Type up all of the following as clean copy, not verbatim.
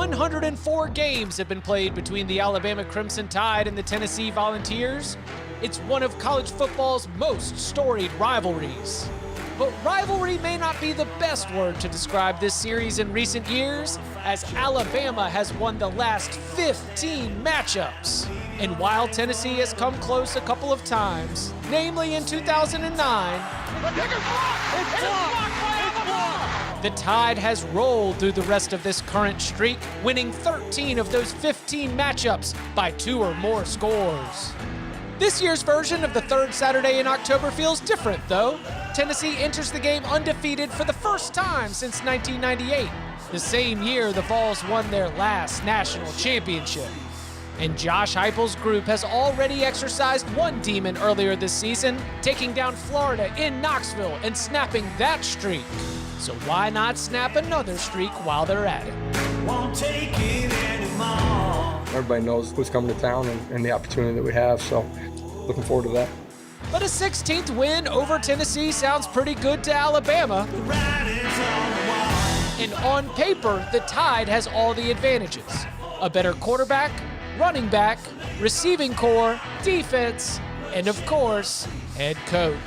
104 games have been played between the Alabama Crimson Tide and the Tennessee Volunteers. It's one of college football's most storied rivalries. But rivalry may not be the best word to describe this series in recent years, as Alabama has won the last 15 matchups. And while Tennessee has come close a couple of times, namely in 2009, the Tide has rolled through the rest of this current streak, winning 13 of those 15 matchups by 2 or more scores. This year's version of the third Saturday in October feels different, though. Tennessee enters the game undefeated for the first time since 1998, the same year the Vols won their last national championship. And Josh Heupel's group has already exercised one demon earlier this season, taking down Florida in Knoxville and snapping that streak. So why not snap another streak while they're at it? Won't take it anymore. Everybody knows who's coming to town and the opportunity that we have, so looking forward to that. But a 16th win over Tennessee sounds pretty good to Alabama. And on paper, the Tide has all the advantages. A better quarterback, running back, receiving core, defense, and of course, head coach.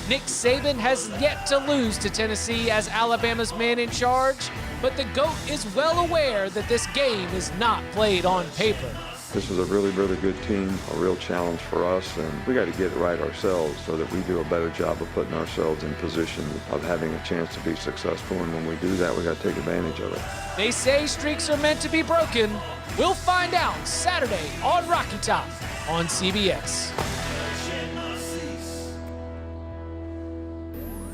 Nick Saban has yet to lose to Tennessee as Alabama's man in charge, but the GOAT is well aware that this game is not played on paper. This is a really, really good team, a real challenge for us, and we got to get it right ourselves so that we do a better job of putting ourselves in position of having a chance to be successful, and when we do that, we got to take advantage of it. They say streaks are meant to be broken. We'll find out Saturday on Rocky Top on CBS.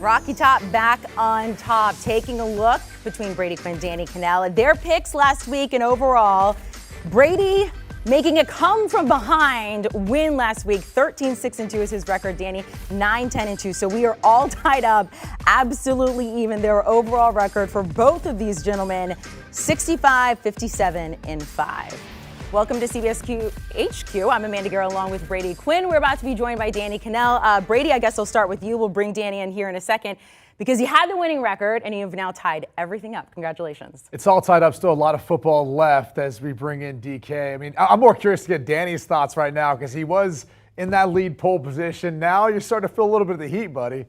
Rocky Top back on top, taking a look between Brady Quinn and Danny Kannell at their picks last week and overall. Brady making a come from behind win last week. 13-6-2 is his record. Danny 9-10-2. So we are all tied up, absolutely even. Their overall record for both of these gentlemen, 65-57-5. Welcome to CBS HQ. I'm Amanda Guerra along with Brady Quinn. We're about to be joined by Danny Kannell. Brady, I guess I'll start with you. We'll bring Danny in here in a second because you had the winning record and you've now tied everything up. Congratulations. It's all tied up. Still a lot of football left as we bring in DK. I mean, I'm more curious to get Danny's thoughts right now because he was in that lead pole position. Now you're starting to feel a little bit of the heat, buddy.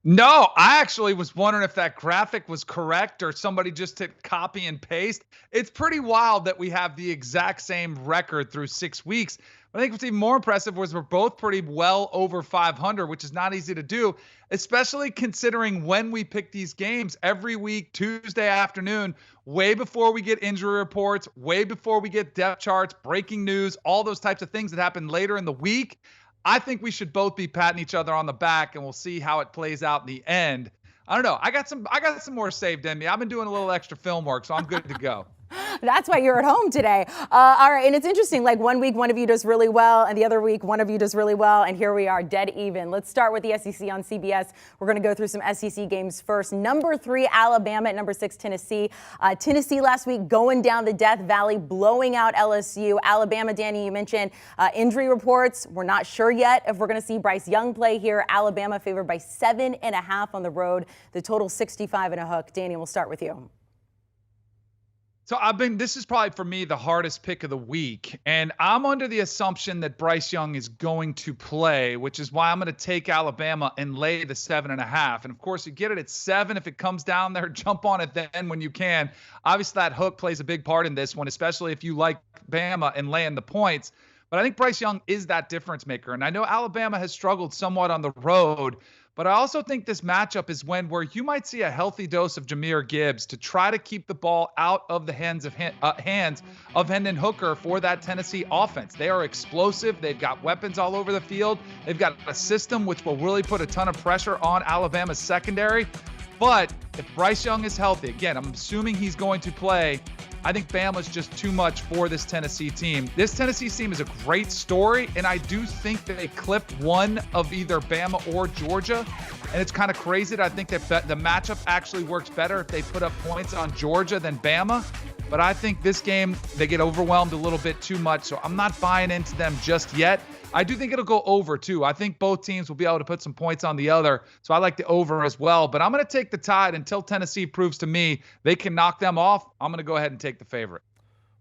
No, I actually was wondering if that graphic was correct or somebody just hit copy and paste. It's pretty wild that we have the exact same record through 6 weeks. I think what's even more impressive was we're both pretty well over 500, which is not easy to do, especially considering when we pick these games every week, Tuesday afternoon, way before we get injury reports, way before we get depth charts, breaking news, all those types of things that happen later in the week. I think we should both be patting each other on the back, and we'll see how it plays out in the end. I don't know. I got some more saved in me. I've been doing a little extra film work, so I'm good to go. That's why you're at home today. All right, and it's interesting, like one week one of you does really well, and the other week one of you does really well, and here we are dead even. Let's start with the SEC on CBS. We're going to go through some SEC games first. Number 3, Alabama at number 6, Tennessee. Tennessee last week going down the Death Valley, blowing out LSU. Alabama, Danny, you mentioned injury reports. We're not sure yet if we're going to see Bryce Young play here. Alabama favored by 7.5 on the road. The total 65 and a hook. Danny, we'll start with you. So this is probably for me the hardest pick of the week. And I'm under the assumption that Bryce Young is going to play, which is why I'm going to take Alabama and lay the 7.5. And of course, you get it at 7. If it comes down there, jump on it then when you can. Obviously, that hook plays a big part in this one, especially if you like Bama and laying the points. But I think Bryce Young is that difference maker. And I know Alabama has struggled somewhat on the road, but I also think this matchup is one where you might see a healthy dose of Jahmyr Gibbs to try to keep the ball out of the hands of Hendon Hooker for that Tennessee offense. They are explosive. They've got weapons all over the field. They've got a system which will really put a ton of pressure on Alabama's secondary. But if Bryce Young is healthy, again, I'm assuming he's going to play, I think Bama's just too much for this Tennessee team. This Tennessee team is a great story, and I do think that they clipped one of either Bama or Georgia. And it's kind of crazy that I think that the matchup actually works better if they put up points on Georgia than Bama. But I think this game, they get overwhelmed a little bit too much, so I'm not buying into them just yet. I do think it'll go over too. I think both teams will be able to put some points on the other. So I like the over as well. But I'm going to take the Tide until Tennessee proves to me they can knock them off. I'm going to go ahead and take the favorite.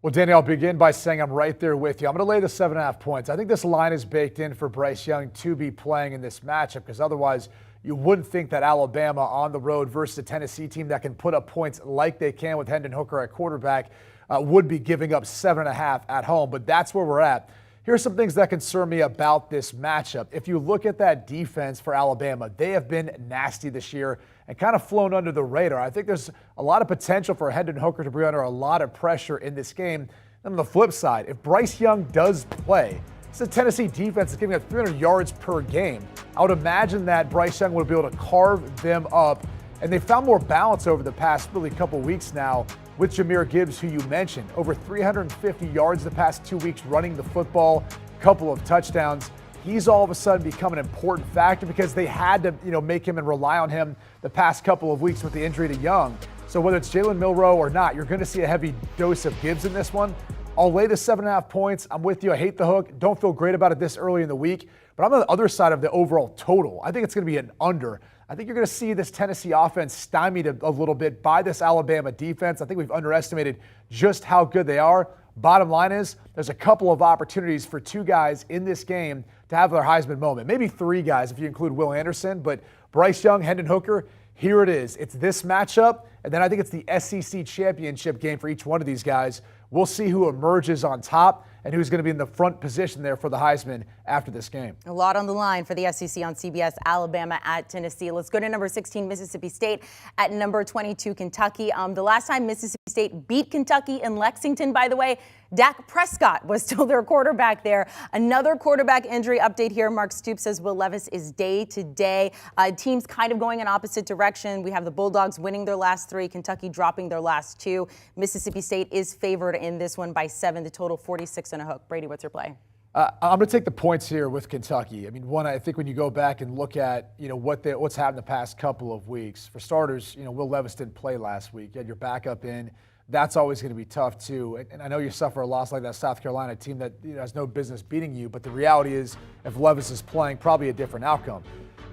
Well, Danny, I'll begin by saying I'm right there with you. I'm going to lay the 7.5 points. I think this line is baked in for Bryce Young to be playing in this matchup because otherwise you wouldn't think that Alabama on the road versus a Tennessee team that can put up points like they can with Hendon Hooker at quarterback would be giving up 7.5 at home. But that's where we're at. Here's some things that concern me about this matchup. If you look at that defense for Alabama, they have been nasty this year and kind of flown under the radar. I think there's a lot of potential for Hendon Hooker to be under a lot of pressure in this game. And on the flip side, if Bryce Young does play, it's a Tennessee defense that's giving up 300 yards per game. I would imagine that Bryce Young would be able to carve them up. And they found more balance over the past really couple weeks now with Jahmyr Gibbs, who you mentioned. Over 350 yards the past 2 weeks running the football, couple of touchdowns. He's all of a sudden become an important factor because they had to, make him and rely on him the past couple of weeks with the injury to Young. So whether it's Jalen Milroe or not, you're going to see a heavy dose of Gibbs in this one. I'll lay the 7.5 points. I'm with you. I hate the hook. Don't feel great about it this early in the week. But I'm on the other side of the overall total. I think it's going to be an under. I think you're going to see this Tennessee offense stymied a little bit by this Alabama defense. I think we've underestimated just how good they are. Bottom line is there's a couple of opportunities for two guys in this game to have their Heisman moment. Maybe three guys if you include Will Anderson, but Bryce Young, Hendon Hooker, here it is. It's this matchup, and then I think it's the SEC championship game for each one of these guys. We'll see who emerges on top and who's going to be in the front position there for the Heisman after this game. A lot on the line for the SEC on CBS. Alabama at Tennessee. Let's go to number 16, Mississippi State, at number 22, Kentucky. The last time Mississippi State beat Kentucky in Lexington, by the way, Dak Prescott was still their quarterback there. Another quarterback injury update here. Mark Stoops says Will Levis is day to day. Teams kind of going in opposite direction. We have the Bulldogs winning their last 3, Kentucky dropping their last 2. Mississippi State is favored in this one by 7, the total 46 and a hook. Brady, what's your play? I'm going to take the points here with Kentucky. I mean, one, I think when you go back and look at, what's happened the past couple of weeks. For starters, Will Levis didn't play last week. You had your backup in. That's always going to be tough, too. And I know you suffer a loss like that South Carolina team that has no business beating you, but the reality is if Levis is playing, probably a different outcome.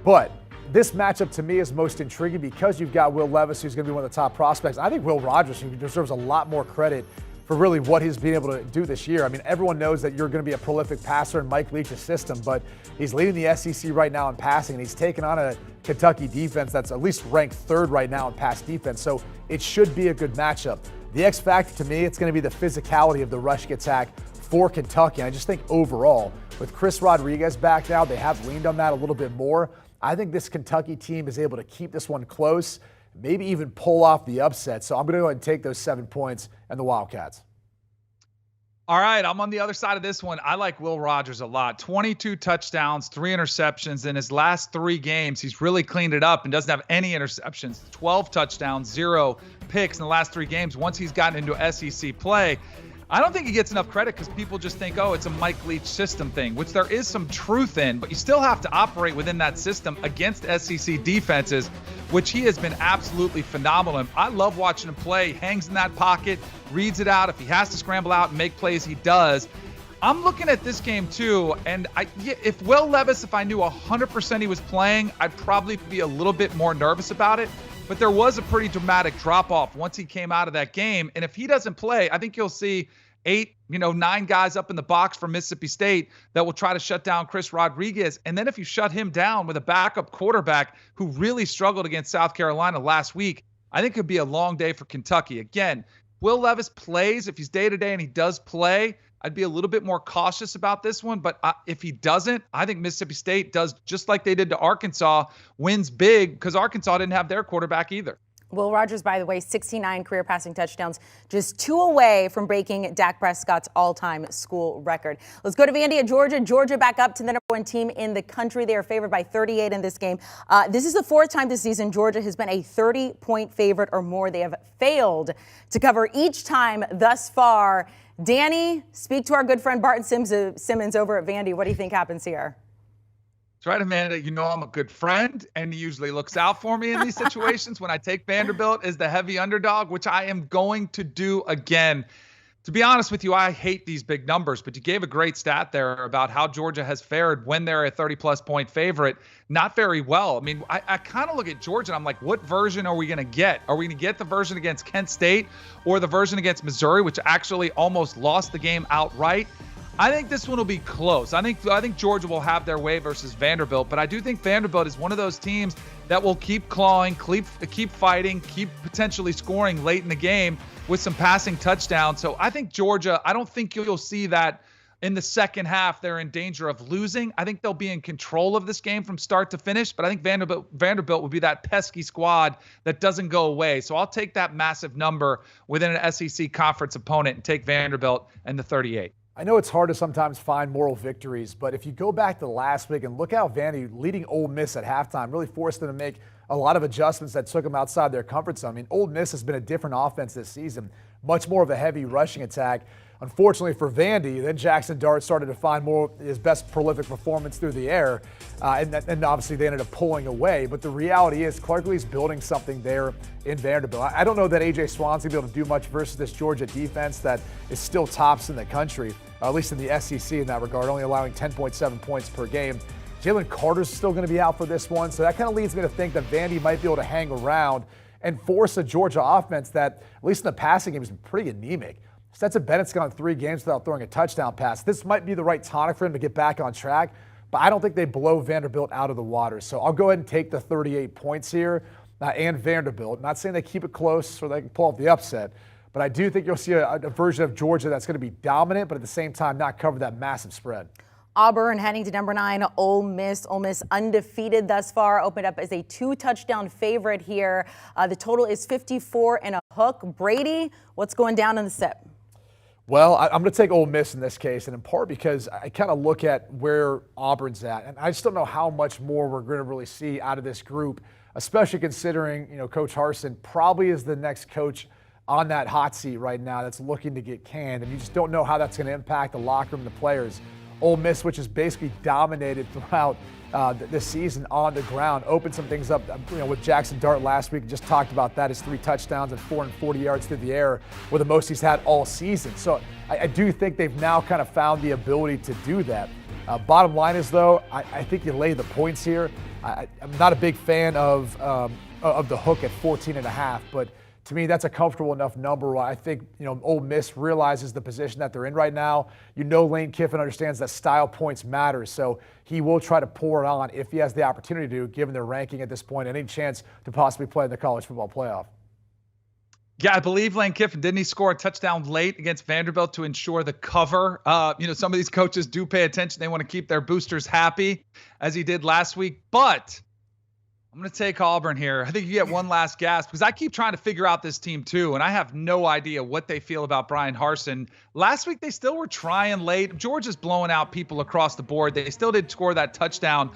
But this matchup to me is most intriguing because you've got Will Levis, who's going to be one of the top prospects. I think Will Rogers, who deserves a lot more credit for really what he's been able to do this year. I mean, everyone knows that you're going to be a prolific passer in Mike Leach's system, but he's leading the SEC right now in passing, and he's taken on a Kentucky defense that's at least ranked 3rd right now in pass defense. So it should be a good matchup. The X factor to me, it's going to be the physicality of the rushing attack for Kentucky. And I just think overall, with Chris Rodriguez back now, they have leaned on that a little bit more. I think this Kentucky team is able to keep this one close, maybe even pull off the upset. So I'm going to go ahead and take those 7 points and the Wildcats. All right, I'm on the other side of this one. I like Will Rogers a lot. 22 touchdowns, 3 interceptions. In his last 3 games, he's really cleaned it up and doesn't have any interceptions. 12 touchdowns, 0 picks in the last 3 games once he's gotten into SEC play. I don't think he gets enough credit because people just think, oh, it's a Mike Leach system thing, which there is some truth in, but you still have to operate within that system against SEC defenses, which he has been absolutely phenomenal in. I love watching him play. He hangs in that pocket, reads it out. If he has to scramble out and make plays, he does. I'm looking at this game too, and if Will Levis, if I knew 100% he was playing, I'd probably be a little bit more nervous about it. But there was a pretty dramatic drop-off once he came out of that game. And if he doesn't play, I think you'll see 9 guys up in the box for Mississippi State that will try to shut down Chris Rodriguez. And then if you shut him down with a backup quarterback who really struggled against South Carolina last week, I think it could be a long day for Kentucky. Again, Will Levis plays. If he's day-to-day and he does play, I'd be a little bit more cautious about this one. But if he doesn't, I think Mississippi State does just like they did to Arkansas, wins big because Arkansas didn't have their quarterback either. Will Rogers, by the way, 69 career passing touchdowns, just 2 away from breaking Dak Prescott's all-time school record. Let's go to Vandy at Georgia. Georgia back up to the number 1 team in the country. They are favored by 38 in this game. This is the 4th time this season Georgia has been a 30-point favorite or more. They have failed to cover each time thus far. Danny, speak to our good friend Barton Simmons over at Vandy. What do you think happens here? That's right, Amanda. You know I'm a good friend, and he usually looks out for me in these situations when I take Vanderbilt as the heavy underdog, which I am going to do again. To be honest with you, I hate these big numbers, but you gave a great stat there about how Georgia has fared when they're a 30-plus point favorite. Not very well. I mean, I kind of look at Georgia and I'm like, what version are we going to get? Are we going to get the version against Kent State or the version against Missouri, which actually almost lost the game outright? I think this one will be close. I think Georgia will have their way versus Vanderbilt, but I do think Vanderbilt is one of those teams that will keep clawing, keep fighting, keep potentially scoring late in the game with some passing touchdowns. So I think Georgia, I don't think you'll see that in the second half they're in danger of losing. I think they'll be in control of this game from start to finish, but I think Vanderbilt will be that pesky squad that doesn't go away. So I'll take that massive number within an SEC conference opponent and take Vanderbilt and the 38. I know it's hard to sometimes find moral victories, but if you go back to last week and look how Vandy leading Ole Miss at halftime really forced them to make a lot of adjustments that took them outside their comfort zone. I mean, Ole Miss has been a different offense this season, much more of a heavy rushing attack. Unfortunately for Vandy, then Jackson Dart started to find more his best prolific performance through the air, and obviously they ended up pulling away. But the reality is Clark Lea's building something there in Vanderbilt. I don't know that A.J. Swan's going to be able to do much versus this Georgia defense that is still tops in the country, at least in the SEC in that regard, only allowing 10.7 points per game. Jalen Carter's still going to be out for this one, so that kind of leads me to think that Vandy might be able to hang around and force a Georgia offense that, at least in the passing game, has been pretty anemic. Stetson Bennett's gone 3 games without throwing a touchdown pass. This might be the right tonic for him to get back on track, but I don't think they blow Vanderbilt out of the water. So I'll go ahead and take the 38 points here and Vanderbilt. Not saying they keep it close or they can pull off the upset, but I do think you'll see a version of Georgia that's going to be dominant, but at the same time not cover that massive spread. Auburn heading to number 9, Ole Miss. Ole Miss undefeated thus far, opened up as a 2-touchdown favorite here. The total is 54 and a hook. Brady, what's going down in the set? Well, I'm going to take Ole Miss in this case, and in part because I kind of look at where Auburn's at, and I just don't know how much more we're going to really see out of this group, especially considering, Coach Harsin probably is the next coach on that hot seat right now that's looking to get canned, and you just don't know how that's going to impact the locker room and the players. Ole Miss, which has basically dominated throughout this season on the ground, opened some things up. With Jackson Dart last week, just talked about that. His 3 touchdowns and 440 yards through the air were the most he's had all season. So I do think they've now kind of found the ability to do that. Bottom line is, though, I think you lay the points here. I'm not a big fan of the hook at 14.5, but to me, that's a comfortable enough number. I think, Ole Miss realizes the position that they're in right now. Lane Kiffin understands that style points matter, so he will try to pour it on if he has the opportunity to, given their ranking at this point, any chance to possibly play in the college football playoff. Yeah, I believe Lane Kiffin, didn't he score a touchdown late against Vanderbilt to ensure the cover? Some of these coaches do pay attention. They want to keep their boosters happy, as he did last week, but I'm going to take Auburn here. I think you get one last gasp because I keep trying to figure out this team too, and I have no idea what they feel about Brian Harsin. Last week, they still were trying late. Georgia's blowing out people across the board. They still did score that touchdown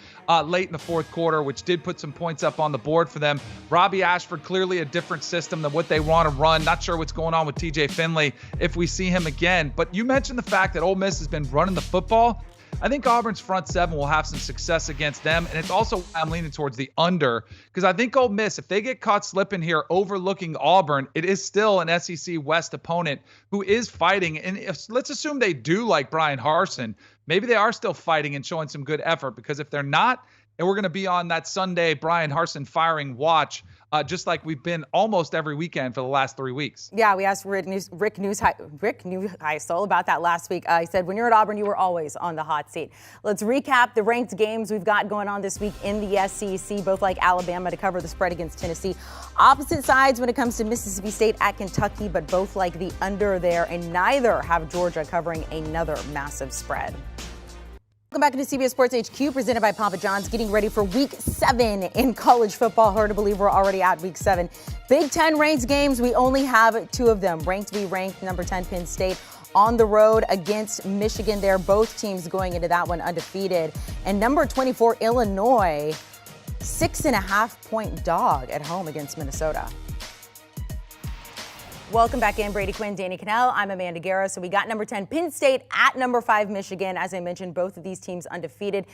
late in the fourth quarter, which did put some points up on the board for them. Robbie Ashford, clearly a different system than what they want to run. Not sure what's going on with TJ Finley if we see him again. But you mentioned the fact that Ole Miss has been running the football. I think Auburn's front 7 will have some success against them, and it's also why I'm leaning towards the under because I think Ole Miss, if they get caught slipping here overlooking Auburn, it is still an SEC West opponent who is fighting. And let's assume they do like Brian Harsin, maybe they are still fighting and showing some good effort because if they're not, and we're going to be on that Sunday Brian Harsin firing watch, just like we've been almost every weekend for the last 3 weeks. Yeah, we asked Rick Neuheisel about that last week. He said, when you're at Auburn, you were always on the hot seat. Let's recap the ranked games we've got going on this week in the SEC, both like Alabama to cover the spread against Tennessee. Opposite sides when it comes to Mississippi State at Kentucky, but both like the under there, and neither have Georgia covering another massive spread. Welcome back into CBS Sports HQ, presented by Papa John's, getting ready for Week 7 in college football. Hard to believe we're already at Week 7. Big Ten ranked games, we only have 2 of them. Ranked v. ranked, number 10 Penn State on the road against Michigan. They're both teams going into that one undefeated. And number 24 Illinois, 6.5-point dog at home against Minnesota. Welcome back in, Brady Quinn, Danny Kannell. I'm Amanda Guerra. So we got number 10 Penn State at number 5 Michigan. As I mentioned, both of these teams undefeated.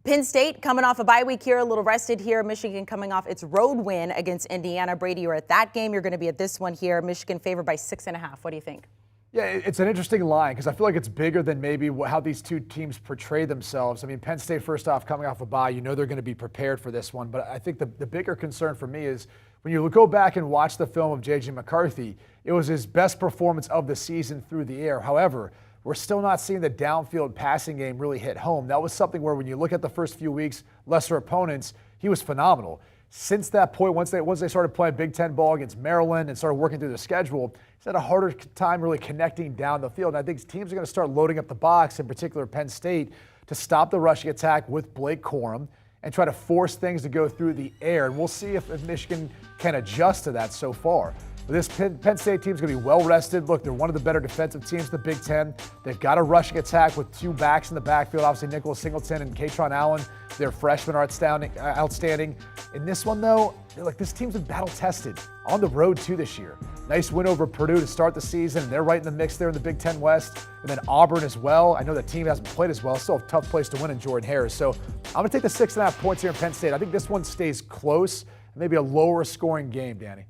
Penn State coming off a bye week here, a little rested here. Michigan coming off its road win against Indiana. Brady, you're at that game. You're going to be at this one here. Michigan favored by 6.5. What do you think? Yeah, it's an interesting line because I feel like it's bigger than maybe how these two teams portray themselves. I mean, Penn State, first off, coming off a bye, you know they're going to be prepared for this one. But I think the bigger concern for me is when you go back and watch the film of J.J. McCarthy, it was his best performance of the season through the air. However, we're still not seeing the downfield passing game really hit home. That was something where when you look at the first few weeks, lesser opponents, he was phenomenal. Since that point, once they started playing Big Ten ball against Maryland and started working through the schedule, he's had a harder time really connecting down the field. And I think teams are going to start loading up the box, in particular Penn State, to stop the rushing attack with Blake Corum and try to force things to go through the air. And we'll see if Michigan can adjust to that so far. But this Penn State team is going to be well rested. Look, they're one of the better defensive teams in the Big Ten. They've got a rushing attack with two backs in the backfield. Obviously, Nicholas Singleton and Katron Allen, their freshmen, are outstanding. In this one, though, this team's been battle-tested on the road, too, this year. Nice win over Purdue to start the season. They're right in the mix there in the Big Ten West. And then Auburn as well. I know that team hasn't played as well. Still a tough place to win in Jordan Harris. So I'm going to take the 6.5 points here in Penn State. I think this one stays close, maybe a lower scoring game, Danny.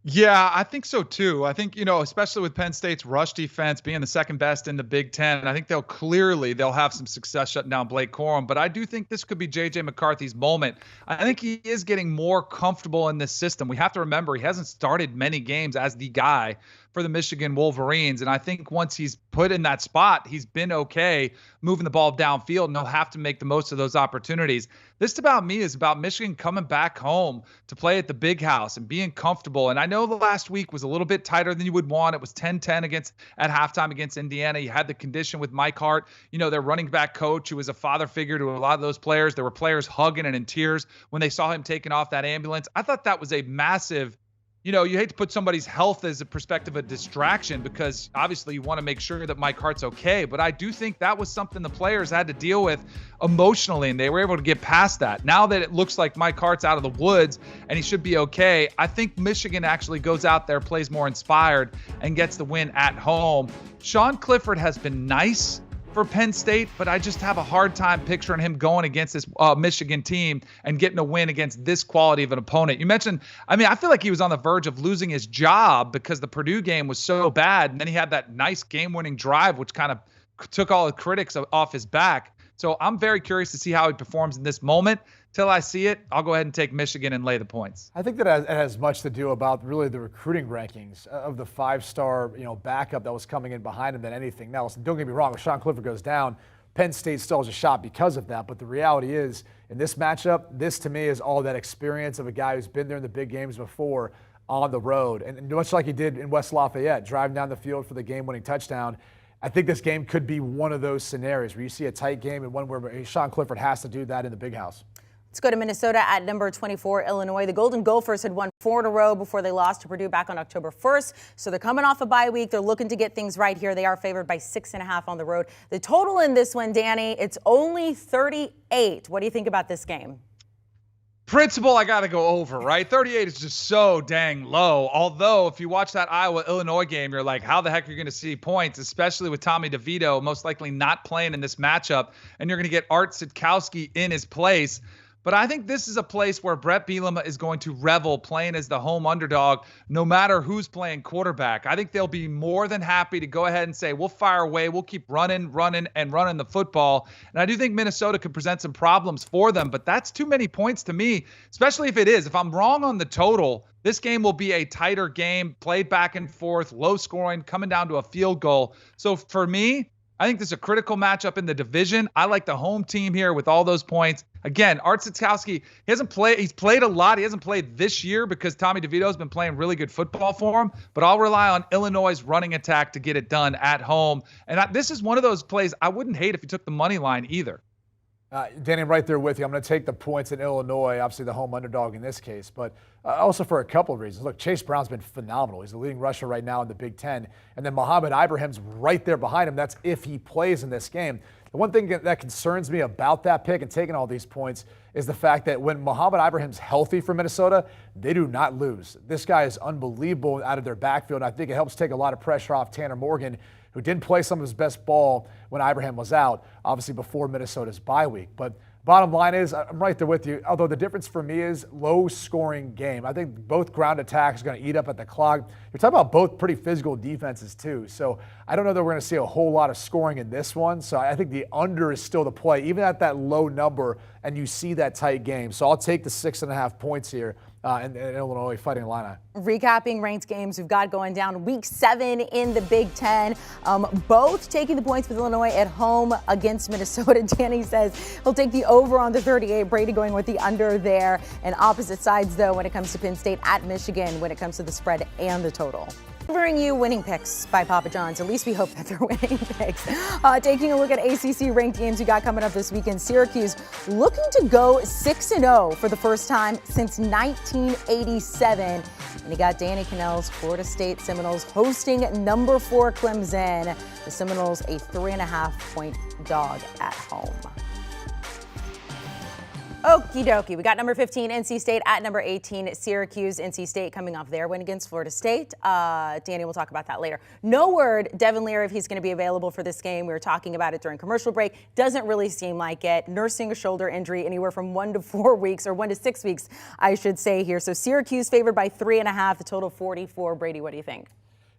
Yeah, I think so too. I think, especially with Penn State's rush defense being the second best in the Big Ten, I think they'll have some success shutting down Blake Corum. But I do think this could be J.J. McCarthy's moment. I think he is getting more comfortable in this system. We have to remember he hasn't started many games as the guy for the Michigan Wolverines. And I think once he's put in that spot, he's been okay moving the ball downfield, and he'll have to make the most of those opportunities. This about me is about Michigan coming back home to play at the Big House and being comfortable. And I know the last week was a little bit tighter than you would want. It was 10-10 at halftime against Indiana. You had the condition with Mike Hart, their running back coach, who was a father figure to a lot of those players. There were players hugging and in tears when they saw him taking off that ambulance. I thought that was a massive, you hate to put somebody's health as a perspective of distraction, because obviously you want to make sure that Mike Hart's okay. But I do think that was something the players had to deal with emotionally, and they were able to get past that. Now that it looks like Mike Hart's out of the woods and he should be okay, I think Michigan actually goes out there, plays more inspired, and gets the win at home. Sean Clifford has been nice for Penn State, but I just have a hard time picturing him going against this Michigan team and getting a win against this quality of an opponent. You mentioned, I feel like he was on the verge of losing his job because the Purdue game was so bad, and then he had that nice game-winning drive, which kind of took all the critics off his back. So I'm very curious to see how he performs in this moment. Till I see it, I'll go ahead and take Michigan and lay the points. I think that it has much to do about really the recruiting rankings of the five-star backup that was coming in behind him than anything else. And don't get me wrong, if Sean Clifford goes down, Penn State still has a shot because of that. But the reality is, in this matchup, this to me is all that experience of a guy who's been there in the big games before on the road. And much like he did in West Lafayette, driving down the field for the game-winning touchdown, I think this game could be one of those scenarios where you see a tight game and one where Sean Clifford has to do that in the Big House. Let's go to Minnesota at number 24, Illinois. The Golden Gophers had won 4 in a row before they lost to Purdue back on October 1st. So they're coming off a bye week. They're looking to get things right here. They are favored by 6.5 on the road. The total in this one, Danny, it's only 38. What do you think about this game? Principle, I got to go over, right? 38 is just so dang low. Although, if you watch that Iowa-Illinois game, you're like, how the heck are you going to see points, especially with Tommy DeVito most likely not playing in this matchup, and you're going to get Art Sitkowski in his place. But I think this is a place where Brett Bielema is going to revel playing as the home underdog, no matter who's playing quarterback. I think they'll be more than happy to go ahead and say, we'll fire away. We'll keep running the football. And I do think Minnesota could present some problems for them, but that's too many points to me, especially if it is. If I'm wrong on the total, this game will be a tighter game, played back and forth, low scoring, coming down to a field goal. So for me, I think this is a critical matchup in the division. I like the home team here with all those points. Again, Art Sitkowski, he's played a lot. He hasn't played this year because Tommy DeVito's been playing really good football for him. But I'll rely on Illinois' running attack to get it done at home. And this is one of those plays I wouldn't hate if you took the money line either. Danny, I'm right there with you. I'm going to take the points in Illinois, obviously the home underdog in this case, but also for a couple of reasons. Look, Chase Brown's been phenomenal. He's the leading rusher right now in the Big Ten. And then Mohamed Ibrahim's right there behind him. That's if he plays in this game. The one thing that concerns me about that pick and taking all these points is the fact that when Mohamed Ibrahim's healthy for Minnesota, they do not lose. This guy is unbelievable out of their backfield. I think it helps take a lot of pressure off Tanner Morgan, who didn't play some of his best ball when Ibrahim was out, obviously before Minnesota's bye week. But Bottom line is, I'm right there with you, although the difference for me is low-scoring game. I think both ground attacks are going to eat up at the clock. You're talking about both pretty physical defenses, too. So I don't know that we're going to see a whole lot of scoring in this one. So I think the under is still the play, even at that low number, and you see that tight game. So I'll take the 6.5 points here in Illinois Fighting Illini. Recapping ranked games we've got going down week 7 in the Big Ten. Both taking the points with Illinois at home against Minnesota. Danny says he'll take the over on the 38. Brady going with the under there. And opposite sides, though, when it comes to Penn State at Michigan, when it comes to the spread and the total. Delivering you winning picks by Papa John's. At least we hope that they're winning picks. Taking a look at ACC ranked games we got coming up this weekend. Syracuse looking to go 6-0 for the first time since 1987. And you got Danny Kannell's Florida State Seminoles hosting number 4 Clemson. The Seminoles a 3.5-point dog at home. Okie dokie. We got number 15, NC State, at number 18, Syracuse. NC State coming off their win against Florida State. Danny, we'll talk about that later. No word, Devin Leary, if he's going to be available for this game. We were talking about it during commercial break. Doesn't really seem like it. Nursing a shoulder injury anywhere from 1 to 4 weeks, or 1 to 6 weeks, I should say here. So Syracuse favored by 3.5, the total 44. Brady, what do you think?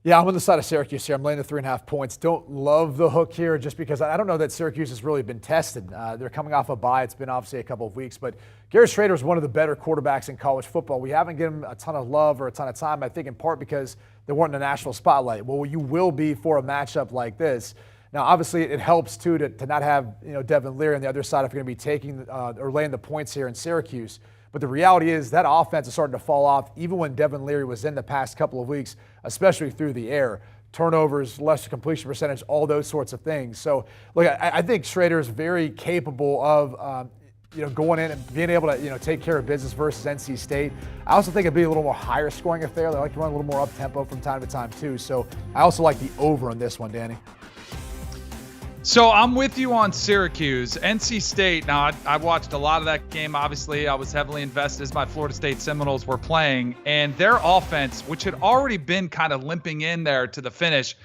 Yeah, I'm on the side of Syracuse here. I'm laying the 3.5 points. Don't love the hook here just because I don't know that Syracuse has really been tested. They're coming off a bye. It's been obviously a couple of weeks, but Garrett Shrader is one of the better quarterbacks in college football. We haven't given him a ton of love or a ton of time, I think in part because they weren't in the national spotlight. Well, you will be for a matchup like this. Now, obviously, it helps, too, to not have Devin Leary on the other side if you're going to be taking or laying the points here in Syracuse. But the reality is that offense is starting to fall off even when Devin Leary was in the past couple of weeks, especially through the air. Turnovers, less completion percentage, all those sorts of things. So, look, I think Shrader is very capable of going in and being able to take care of business versus NC State. I also think it'd be a little more higher scoring affair. They like to run a little more up-tempo from time to time, too. So I also like the over on this one, Danny. So I'm with you on Syracuse. NC State, now I watched a lot of that game. Obviously, I was heavily invested as my Florida State Seminoles were playing. And their offense, which had already been kind of limping in there to the finish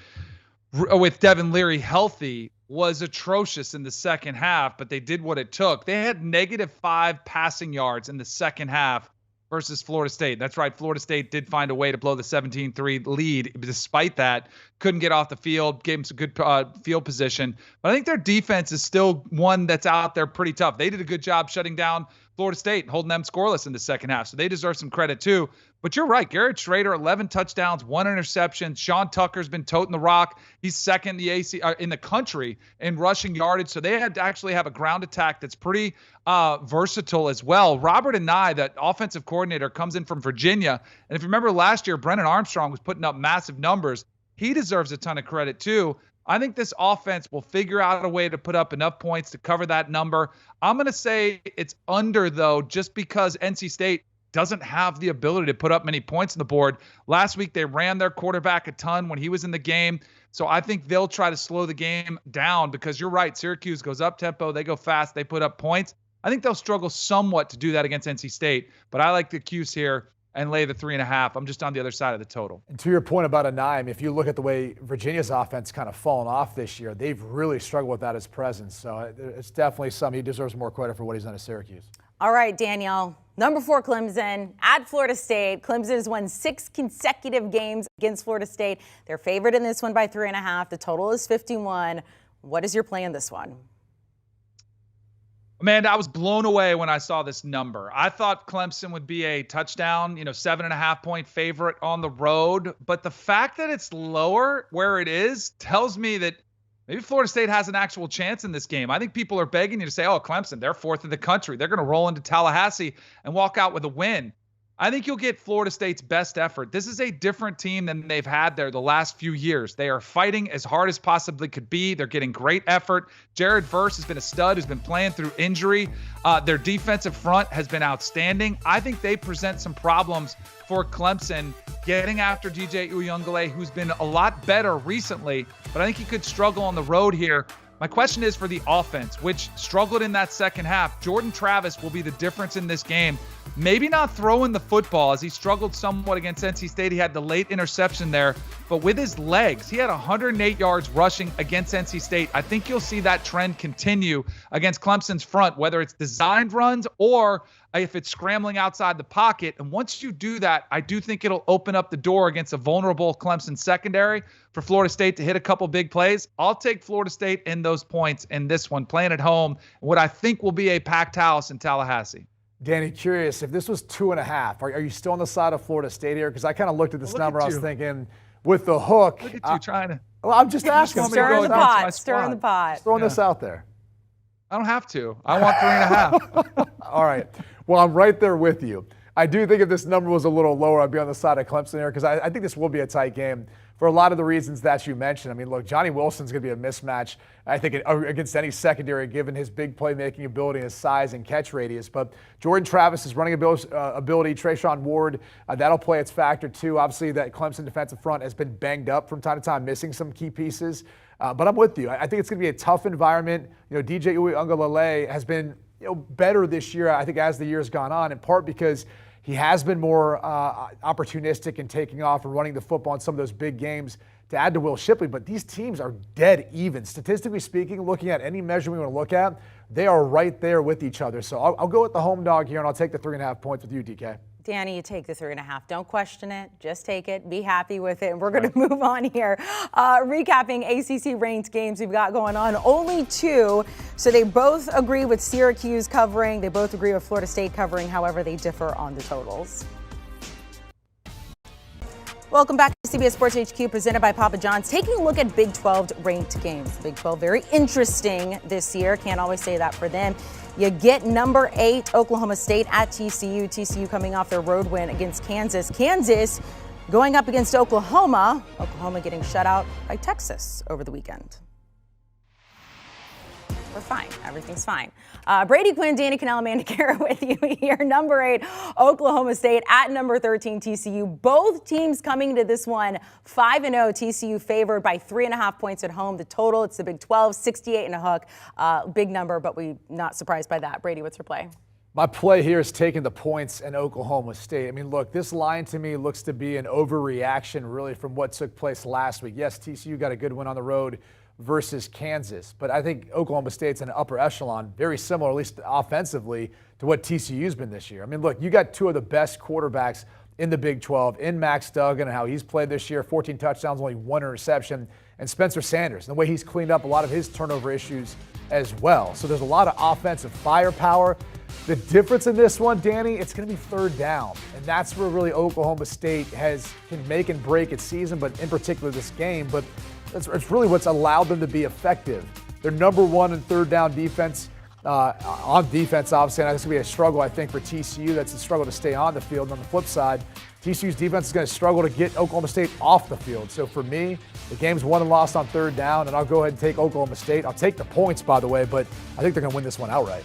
with Devin Leary healthy, was atrocious in the second half, but they did what it took. They had -5 passing yards in the second half versus Florida State. That's right. Florida State did find a way to blow the 17-3 lead. Despite that, couldn't get off the field, gave them some good field position. But I think their defense is still one that's out there pretty tough. They did a good job shutting down Florida State and holding them scoreless in the second half. So they deserve some credit too. But you're right. Garrett Shrader, 11 touchdowns, 1 interception. Sean Tucker's been toting the rock. He's second in the country in rushing yardage. So they had to actually have a ground attack that's pretty versatile as well. Robert Anae, that offensive coordinator, comes in from Virginia. And if you remember last year, Brennan Armstrong was putting up massive numbers. He deserves a ton of credit too. I think this offense will figure out a way to put up enough points to cover that number. I'm going to say it's under, though, just because NC State doesn't have the ability to put up many points on the board. Last week, they ran their quarterback a ton when he was in the game. So I think they'll try to slow the game down because you're right. Syracuse goes up tempo. They go fast. They put up points. I think they'll struggle somewhat to do that against NC State. But I like the Cuse here and lay the 3.5. I'm just on the other side of the total. And to your point about Anae, if you look at the way Virginia's offense kind of fallen off this year, they've really struggled without his presence. So it's definitely something. He deserves more credit for what he's done at Syracuse. All right, Danielle. Number 4 Clemson at Florida State. Clemson has won 6 consecutive games against Florida State. They're favored in this one by 3.5. The total is 51. What is your play in this one? Amanda, I was blown away when I saw this number. I thought Clemson would be a touchdown, 7.5-point favorite on the road. But the fact that it's lower where it is tells me that maybe Florida State has an actual chance in this game. I think people are begging you to say, oh, Clemson, they're 4th in the country. They're going to roll into Tallahassee and walk out with a win. I think you'll get Florida State's best effort. This is a different team than they've had there the last few years. They are fighting as hard as possibly could be. They're getting great effort. Jared Verse has been a stud who's been playing through injury. Their defensive front has been outstanding. I think they present some problems for Clemson getting after DJ Uyunglele, who's been a lot better recently, but I think he could struggle on the road here. My question is for the offense, which struggled in that second half. Jordan Travis will be the difference in this game. maybe not throwing the football, as he struggled somewhat against NC State. He had the late interception there, but with his legs, he had 108 yards rushing against NC State. I think you'll see that trend continue against Clemson's front, whether it's designed runs or if it's scrambling outside the pocket. And once you do that, I do think it'll open up the door against a vulnerable Clemson secondary for Florida State to hit a couple big plays. I'll take Florida State in those points in this one, playing at home, what I think will be a packed house in Tallahassee. Danny, curious, if this was 2.5, are you still on the side of Florida State here? Because I kind of looked at this number. I was thinking, with the hook. Look at you trying to. Well, I'm just asking. Stir in the pot. Stir in the pot. Just throwing this out there. I don't have to. I want 3.5. All right. Well, I'm right there with you. I do think if this number was a little lower, I'd be on the side of Clemson here, because I think this will be a tight game for a lot of the reasons that you mentioned. I mean, look, Johnny Wilson's going to be a mismatch, I think, against any secondary, given his big playmaking ability, his size and catch radius. But Jordan Travis's running ability, Trayshawn Ward, that'll play its factor too. Obviously, that Clemson defensive front has been banged up from time to time, missing some key pieces. But I'm with you. I think it's going to be a tough environment. DJ Uiagalelei has been better this year, I think, as the year's gone on, in part because he has been more opportunistic in taking off and running the football in some of those big games to add to Will Shipley. But these teams are dead even. Statistically speaking, looking at any measure we want to look at, they are right there with each other. So I'll go with the home dog here, and I'll take the 3.5 points with you, DK. Danny, you take the 3.5. Don't question it. Just take it. Be happy with it. And we're going to move on here. Recapping ACC ranked games we've got going on. Only 2. So they both agree with Syracuse covering. They both agree with Florida State covering. However, they differ on the totals. Welcome back to CBS Sports HQ, presented by Papa John's. Taking a look at Big 12 ranked games. The Big 12 very interesting this year. Can't always say that for them. You get number 8, Oklahoma State at TCU. TCU coming off their road win against Kansas. Kansas going up against Oklahoma. Oklahoma getting shut out by Texas over the weekend. We're fine. Everything's fine. Brady Quinn, Danny Kannell, Amanda Kara with you here. Number 8, Oklahoma State at number 13, TCU. Both teams coming to this one 5-0. TCU favored by 3.5 points at home. The total, it's the Big 12, 68 and a hook. Big number, but we're not surprised by that. Brady, what's your play? My play here is taking the points in Oklahoma State. I mean, look, this line to me looks to be an overreaction really from what took place last week. Yes, TCU got a good win on the road versus Kansas, but I think Oklahoma State's in an upper echelon, very similar, at least offensively, to what TCU's been this year. I mean, look, you got 2 of the best quarterbacks in the Big 12, in Max Duggan and how he's played this year, 14 touchdowns, only 1 interception, and Spencer Sanders, and the way he's cleaned up a lot of his turnover issues as well. So there's a lot of offensive firepower. The difference in this one, Danny, it's going to be third down, and that's where really Oklahoma State can make and break its season, but in particular this game. But it's really what's allowed them to be effective. They're number 1 in third down defense, on defense, obviously, and that's going to be a struggle, I think, for TCU. That's a struggle to stay on the field. And on the flip side, TCU's defense is going to struggle to get Oklahoma State off the field. So for me, the game's won and lost on third down, and I'll go ahead and take Oklahoma State. I'll take the points, by the way, but I think they're going to win this one outright.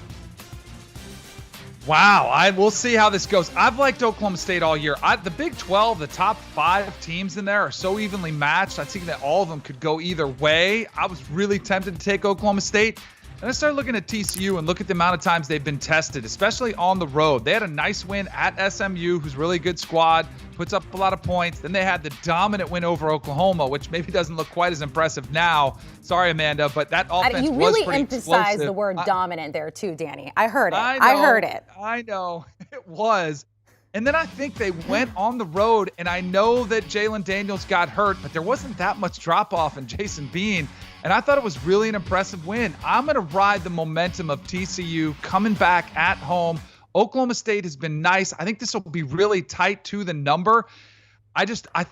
Wow, we'll see how this goes. I've liked Oklahoma State all year. The Big 12, the top 5 teams in there are so evenly matched. I think that all of them could go either way. I was really tempted to take Oklahoma State. And I started looking at TCU and look at the amount of times they've been tested, especially on the road. They had a nice win at SMU, who's a really good squad, puts up a lot of points. Then they had the dominant win over Oklahoma, which maybe doesn't look quite as impressive now. Sorry, Amanda, but that offense was pretty really emphasized explosive. the word dominant there too, Danny. I heard it. I heard it. I know. It was. And then I think they went on the road, and I know that Jalen Daniels got hurt, but there wasn't that much drop-off in Jason Bean, and I thought it was really an impressive win. I'm going to ride the momentum of TCU coming back at home. Oklahoma State has been nice. I think this will be really tight to the number.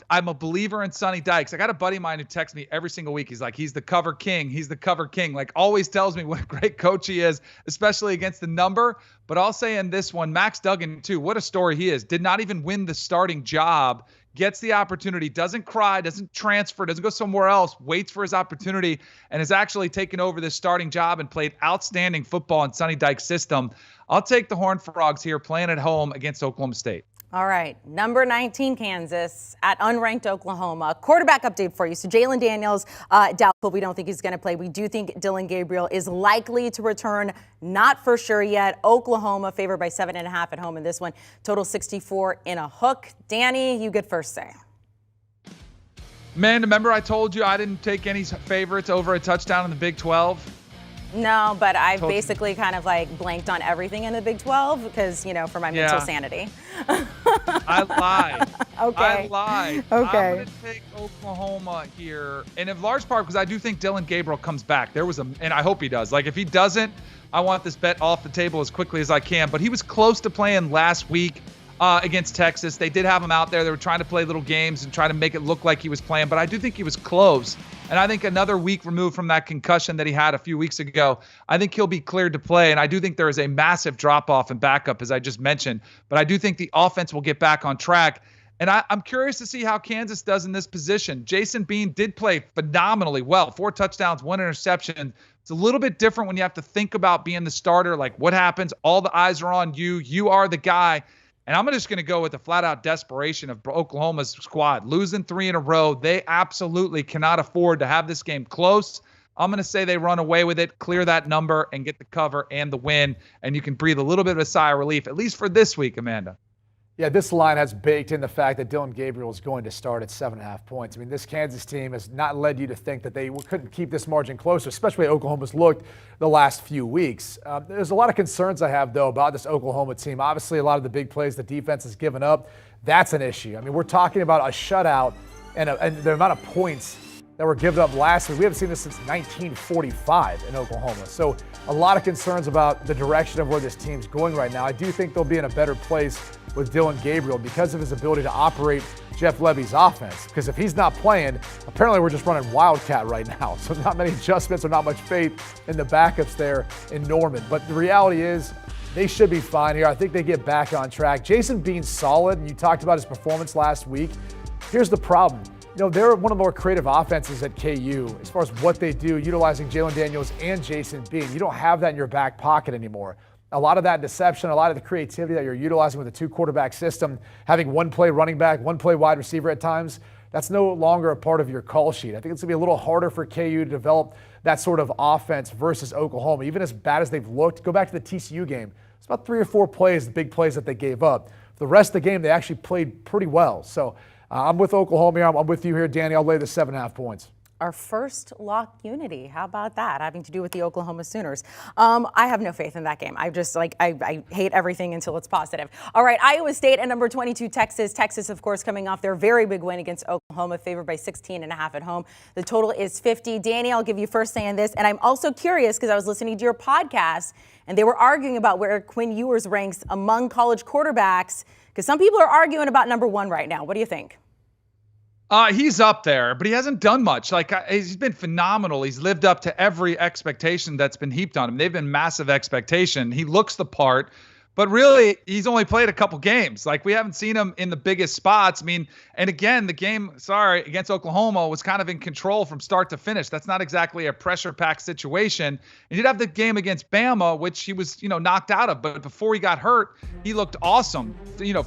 I'm a believer in Sonny Dykes. I got a buddy of mine who texts me every single week. He's like, he's the cover king. He's the cover king. Like, always tells me what a great coach he is, especially against the number. But I'll say in this one, Max Duggan, too, what a story he is. Did not even win the starting job, gets the opportunity, doesn't cry, doesn't transfer, doesn't go somewhere else, waits for his opportunity, and has actually taken over this starting job and played outstanding football in Sonny Dykes' system. I'll take the Horned Frogs here playing at home against Oklahoma State. All right, number 19, Kansas at unranked Oklahoma. Quarterback update for you. So Jalen Daniels, doubtful. We don't think he's going to play. We do think Dylan Gabriel is likely to return. Not for sure yet. Oklahoma favored by 7.5 at home in this one. Total 64 in a hook. Danny, you get first say. Man, remember I told you I didn't take any favorites over a touchdown in the Big 12? No, but I've basically kind of like blanked on everything in the Big 12 because, for my mental sanity. I lied. Okay. I lied. Okay. I'm going to take Oklahoma here. And in large part because I do think Dylan Gabriel comes back. And I hope he does. Like if he doesn't, I want this bet off the table as quickly as I can. But he was close to playing last week against Texas. They did have him out there. They were trying to play little games and try to make it look like he was playing. But I do think he was close. And I think another week removed from that concussion that he had a few weeks ago, I think he'll be cleared to play. And I do think there is a massive drop-off in backup, as I just mentioned. But I do think the offense will get back on track. And I'm curious to see how Kansas does in this position. Jason Bean did play phenomenally well. 4 touchdowns, 1 interception. It's a little bit different when you have to think about being the starter. Like what happens? All the eyes are on you. You are the guy. And I'm just going to go with the flat-out desperation of Oklahoma's squad. Losing 3 in a row, they absolutely cannot afford to have this game close. I'm going to say they run away with it, clear that number, and get the cover and the win. And you can breathe a little bit of a sigh of relief, at least for this week, Amanda. Yeah, this line has baked in the fact that Dylan Gabriel is going to start at 7.5 points. I mean, this Kansas team has not led you to think that they couldn't keep this margin closer, especially Oklahoma's looked the last few weeks. There's a lot of concerns I have, though, about this Oklahoma team. Obviously, a lot of the big plays the defense has given up, that's an issue. I mean, we're talking about a shutout and the amount of points that were given up last week. We haven't seen this since 1945 in Oklahoma. So a lot of concerns about the direction of where this team's going right now. I do think they'll be in a better place with Dylan Gabriel because of his ability to operate Jeff Levy's offense. Because if he's not playing, apparently we're just running Wildcat right now. So not many adjustments or not much faith in the backups there in Norman. But the reality is they should be fine here. I think they get back on track. Jason Bean's solid, and you talked about his performance last week. Here's the problem. They're one of the more creative offenses at KU as far as what they do, utilizing Jalen Daniels and Jason Bean. You don't have that in your back pocket anymore. A lot of that deception, a lot of the creativity that you're utilizing with a 2-quarterback system, having 1 play running back, 1 play wide receiver at times, that's no longer a part of your call sheet. I think it's going to be a little harder for KU to develop that sort of offense versus Oklahoma. Even as bad as they've looked, go back to the TCU game. It's about 3 or 4 plays, the big plays that they gave up. The rest of the game, they actually played pretty well. So I'm with Oklahoma here. I'm with you here, Danny. I'll lay the 7.5 points. Our first lock unity. How about that? Having to do with the Oklahoma Sooners. I have no faith in that game. I hate everything until it's positive. All right, Iowa State at number 22, Texas. Texas, of course, coming off their very big win against Oklahoma, favored by 16.5 at home. The total is 50. Danny, I'll give you first say on this. And I'm also curious because I was listening to your podcast and they were arguing about where Quinn Ewers ranks among college quarterbacks because some people are arguing about number 1 right now. What do you think? He's up there, but he hasn't done much. He's been phenomenal. He's lived up to every expectation that's been heaped on him. They've been massive expectation. He looks the part, but really he's only played a couple games. We haven't seen him in the biggest spots. I mean, and again, the game, against Oklahoma was kind of in control from start to finish. That's not exactly a pressure-packed situation. And you'd have the game against Bama, which he was, knocked out of. But before he got hurt, he looked awesome.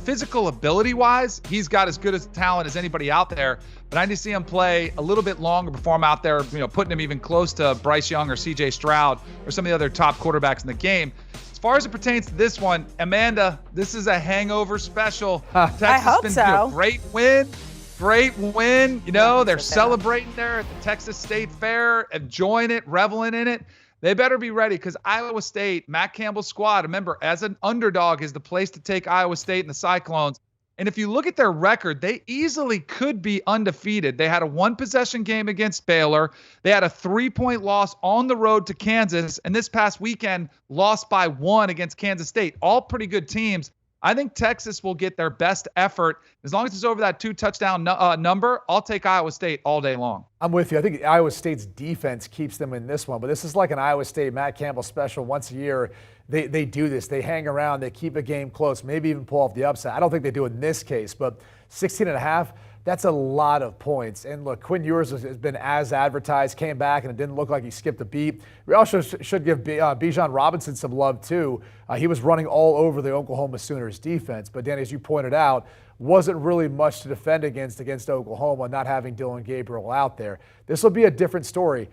Physical ability-wise, he's got as good as talent as anybody out there. But I need to see him play a little bit longer before I'm out there, putting him even close to Bryce Young or C.J. Stroud or some of the other top quarterbacks in the game. As far as it pertains to this one, Amanda, this is a hangover special. Texas has been great win. They're celebrating there at the Texas State Fair, enjoying it, reveling in it. They better be ready because Iowa State, Matt Campbell's squad, remember, as an underdog is the place to take Iowa State and the Cyclones. And if you look at their record, they easily could be undefeated. They had a 1-possession game against Baylor. They had a 3-point loss on the road to Kansas. And this past weekend, lost by 1 against Kansas State. All pretty good teams. I think Texas will get their best effort. As long as it's over that 2-touchdown number, I'll take Iowa State all day long. I'm with you. I think Iowa State's defense keeps them in this one, but this is like an Iowa State Matt Campbell special once a year. they do this. They hang around. They keep a game close, maybe even pull off the upset. I don't think they do in this case, but 16.5, that's a lot of points. And look, Quinn Ewers has been as advertised, came back, and it didn't look like he skipped a beat. We also should give Bijan Robinson some love, too. He was running all over the Oklahoma Sooners defense. But, Danny, as you pointed out, wasn't really much to defend against Oklahoma, not having Dylan Gabriel out there. This will be a different story.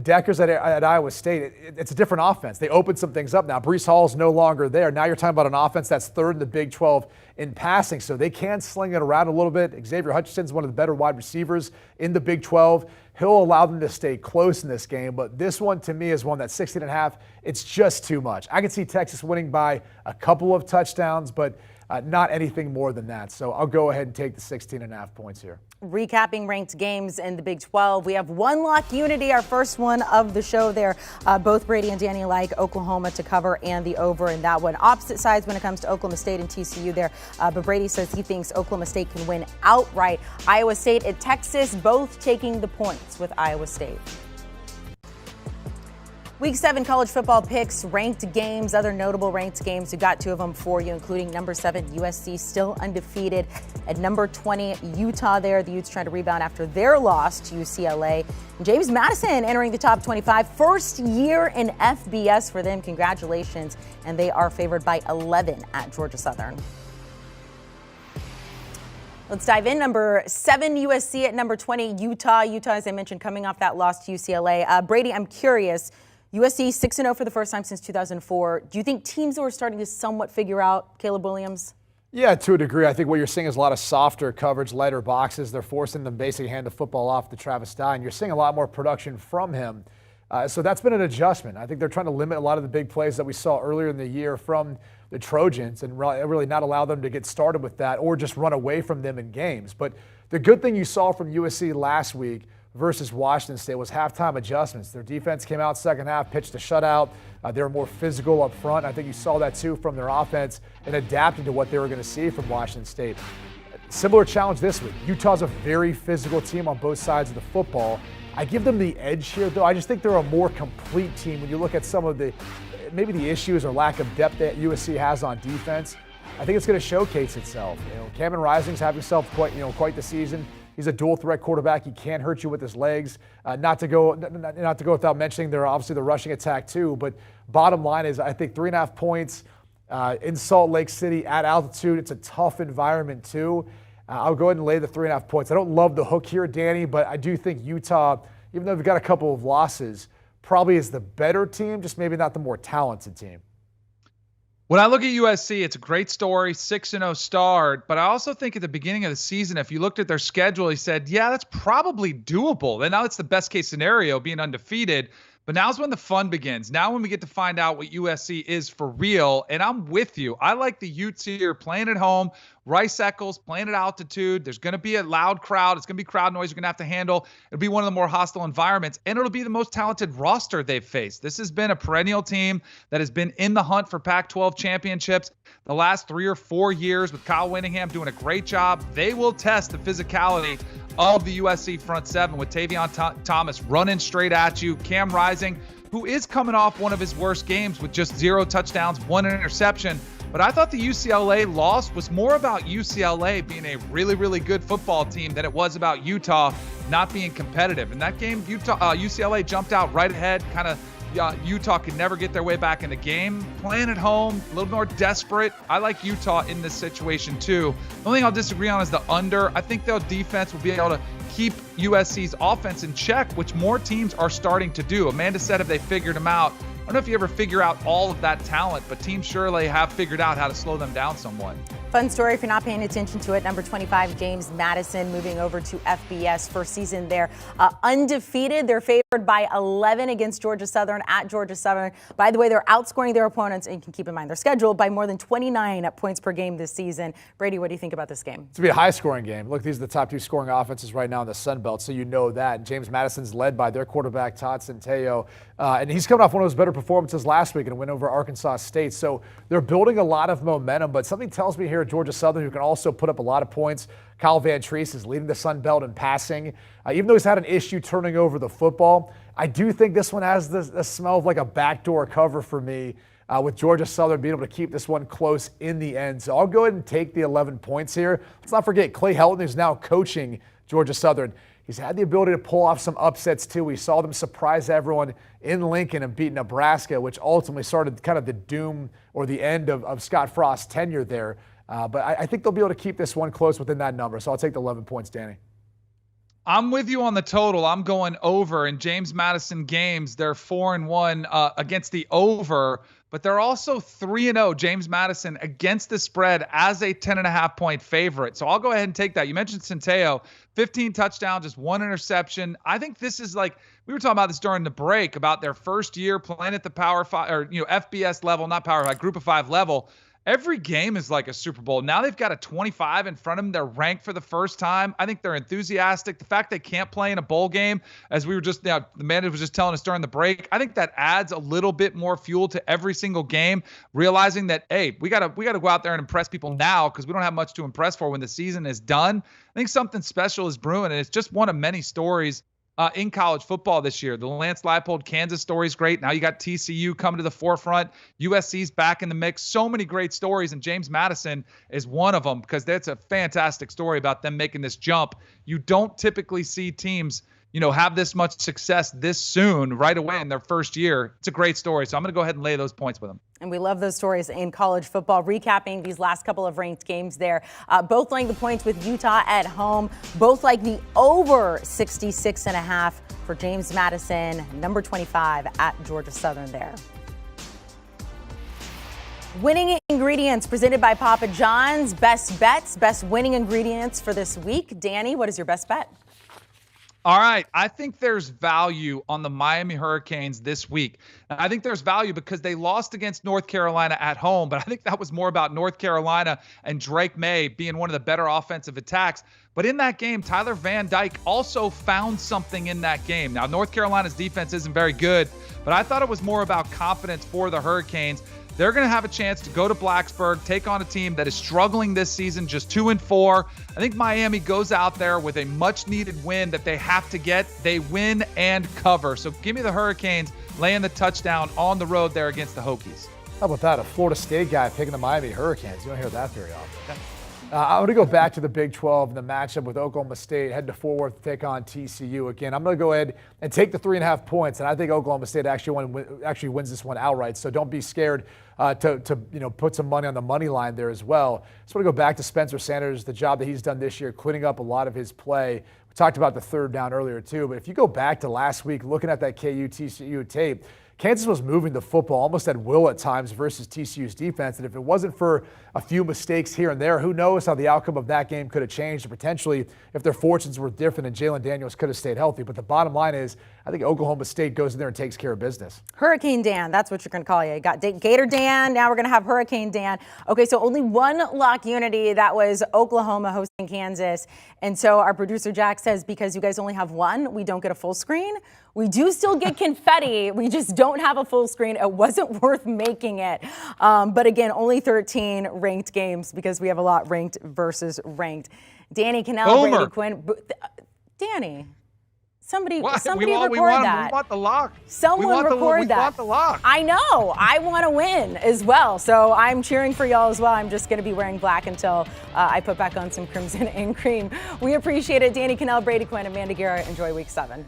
Decker's at Iowa State, it's a different offense. They opened some things up now. Breece Hall's no longer there. Now you're talking about an offense that's third in the Big 12 in passing, so they can sling it around a little bit. Xavier Hutchinson's one of the better wide receivers in the Big 12. He'll allow them to stay close in this game, but this one to me is one that's 16.5. It's just too much. I can see Texas winning by a couple of touchdowns, but not anything more than that. So I'll go ahead and take the 16.5 points here. Recapping ranked games in the Big 12, we have one lock unity, our first one of the show there. Both Brady and Danny like Oklahoma to cover and the over in that one. Opposite sides when it comes to Oklahoma State and TCU there, but Brady says he thinks Oklahoma State can win outright. Iowa State and Texas both taking the points with Iowa State. Week 7 college football picks, ranked games, other notable ranked games. We got 2 of them for you, including number 7, USC, still undefeated. At number 20, Utah there. The Utes trying to rebound after their loss to UCLA. James Madison entering the top 25. First year in FBS for them. Congratulations. And they are favored by 11 at Georgia Southern. Let's dive in. Number 7, USC at number 20, Utah. Utah, as I mentioned, coming off that loss to UCLA. Brady, I'm curious. USC 6-0 for the first time since 2004. Do you think teams are starting to somewhat figure out Caleb Williams? Yeah, to a degree. I think what you're seeing is a lot of softer coverage, lighter boxes. They're forcing them basically hand the football off to Travis Dye. You're seeing a lot more production from him. So that's been an adjustment. I think they're trying to limit a lot of the big plays that we saw earlier in the year from the Trojans and really not allow them to get started with that or just run away from them in games. But the good thing you saw from USC last week versus Washington State was halftime adjustments. Their defense came out second half, pitched a shutout. They were more physical up front. I think you saw that too from their offense and adapting to what they were going to see from Washington State. Similar challenge this week. Utah's a very physical team on both sides of the football. I give them the edge here, though. I just think they're a more complete team when you look at some of the maybe the issues or lack of depth that USC has on defense. I think it's going to showcase itself. Cameron Rising's having himself quite the season. He's a dual threat quarterback. He can hurt you with his legs. Not to go without mentioning, they're obviously the rushing attack too. But bottom line is, I think 3.5 points in Salt Lake City at altitude. It's a tough environment too. I'll go ahead and lay the 3.5 points. I don't love the hook here, Danny, but I do think Utah, even though they've got a couple of losses, probably is the better team, just maybe not the more talented team. When I look at USC, it's a great story, 6-0 start. But I also think at the beginning of the season, if you looked at their schedule, he said, yeah, that's probably doable. And now it's the best case scenario, being undefeated. But now's when the fun begins. Now when we get to find out what USC is for real. And I'm with you. I like the Utes here playing at home. Rice Eccles playing at altitude. There's going to be a loud crowd. It's going to be crowd noise you're going to have to handle. It'll be one of the more hostile environments. And it'll be the most talented roster they've faced. This has been a perennial team that has been in the hunt for Pac-12 championships the last 3 or 4 years with Kyle Whittingham doing a great job. They will test the physicality of the USC front seven with Tavion Thomas running straight at you. Cam Rising, who is coming off one of his worst games with just 0 touchdowns, 1 interception. But I thought the UCLA loss was more about UCLA being a really, really good football team than it was about Utah not being competitive. In that game, UCLA jumped out right ahead, kind of Utah could never get their way back in the game. Playing at home, a little more desperate. I like Utah in this situation too. The only thing I'll disagree on is the under. I think their defense will be able to keep USC's offense in check, which more teams are starting to do. Amanda said if they figured them out. I don't know if you ever figure out all of that talent, but teams surely have figured out how to slow them down somewhat. Fun story if you're not paying attention to it. Number 25, James Madison, moving over to FBS. First season there. Undefeated. They're favored by 11 against Georgia Southern at Georgia Southern. By the way, they're outscoring their opponents, and you can keep in mind their schedule, by more than 29 points per game this season. Brady, what do you think about this game? It's going to be a high-scoring game. Look, these are the top 2 scoring offenses right now in the Sun Belt, so you know that. James Madison's led by their quarterback, Todd Centeio, and he's coming off one of his better performances last week in a win over Arkansas State. So they're building a lot of momentum, but something tells me here at Georgia Southern, who can also put up a lot of points, Kyle Van Treese is leading the Sun Belt in passing. Even though he's had an issue turning over the football, I do think this one has the smell of like a backdoor cover for me. with Georgia Southern being able to keep this one close in the end. So I'll go ahead and take the 11 points here. Let's not forget Clay Helton, who's now coaching Georgia Southern. He's had the ability to pull off some upsets too. We saw them surprise everyone in Lincoln and beat Nebraska, which ultimately started kind of the doom or the end of Scott Frost's tenure there. But I think they'll be able to keep this one close within that number. So I'll take the 11 points, Danny. I'm with you on the total. I'm going over. In James Madison games, they're 4-1 against the over, but they're also 3-0, James Madison, against the spread as a 10.5-point favorite. So I'll go ahead and take that. You mentioned Centeio, 15 touchdowns, just 1 interception. I think this is like, we were talking about this during the break about their first year playing at the Power 5 or FBS level, not Power 5, Group of 5 level. Every game is like a Super Bowl. Now they've got a 25 in front of them. They're ranked for the first time. I think they're enthusiastic. The fact they can't play in a bowl game, as we were just the man was just telling us during the break, I think that adds a little bit more fuel to every single game, realizing that, hey, we gotta go out there and impress people now because we don't have much to impress for when the season is done. I think something special is brewing, and it's just one of many stories in college football this year. The Lance Leipold Kansas story is great. Now you got TCU coming to the forefront. USC's back in the mix. So many great stories, and James Madison is one of them because that's a fantastic story about them making this jump. You don't typically see teams, have this much success this soon, right away in their first year. It's a great story, so I'm going to go ahead and lay those points with them. And we love those stories in college football. Recapping these last couple of ranked games there. Both laying the points with Utah at home. Both like the over 66.5 for James Madison, number 25 at Georgia Southern there. Winning ingredients presented by Papa John's. Best bets, best winning ingredients for this week. Danny, what is your best bet? All right. I think there's value on the Miami Hurricanes this week. I think there's value because they lost against North Carolina at home, but I think that was more about North Carolina and Drake May being one of the better offensive attacks. But in that game, Tyler Van Dyke also found something in that game. Now, North Carolina's defense isn't very good, but I thought it was more about confidence for the Hurricanes. They're going to have a chance to go to Blacksburg, take on a team that is struggling this season, just 2-4. I think Miami goes out there with a much-needed win that they have to get. They win and cover. So give me the Hurricanes laying the touchdown on the road there against the Hokies. How about that? A Florida State guy picking the Miami Hurricanes. You don't hear that very often. I'm going to go back to the Big 12 and the matchup with Oklahoma State, head to Fort Worth to take on TCU. Again, I'm going to go ahead and take the 3.5 points, and I think Oklahoma State actually wins this one outright. So don't be scared to put some money on the money line there as well. I just want to go back to Spencer Sanders, the job that he's done this year, cleaning up a lot of his play. We talked about the third down earlier too, but if you go back to last week, looking at that KU-TCU tape, Kansas was moving the football almost at will at times versus TCU's defense. And if it wasn't for a few mistakes here and there, who knows how the outcome of that game could have changed, or potentially if their fortunes were different and Jalen Daniels could have stayed healthy. But the bottom line is, I think Oklahoma State goes in there and takes care of business. Hurricane Dan, that's what you're going to call you. You got Gator Dan, now we're going to have Hurricane Dan. Okay, so only one lock unity. That was Oklahoma hosting Kansas. And so our producer Jack says, because you guys only have one, we don't get a full screen. We do still get confetti. We just don't have a full screen. It wasn't worth making it. But again, only 13 ranked games because we have a lot ranked versus ranked. Danny Kannell, Brady Quinn. Danny, somebody record that. We want the lock. Someone record that. We want the lock. I know. I want to win as well. So I'm cheering for y'all as well. I'm just going to be wearing black until I put back on some crimson and cream. We appreciate it. Danny Kannell, Brady Quinn, Amanda Guerra. Enjoy week 7.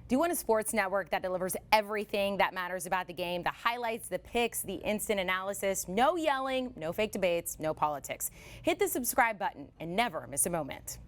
Do you want a sports network that delivers everything that matters about the game? The highlights, the picks, the instant analysis, no yelling, no fake debates, no politics. Hit the subscribe button and never miss a moment.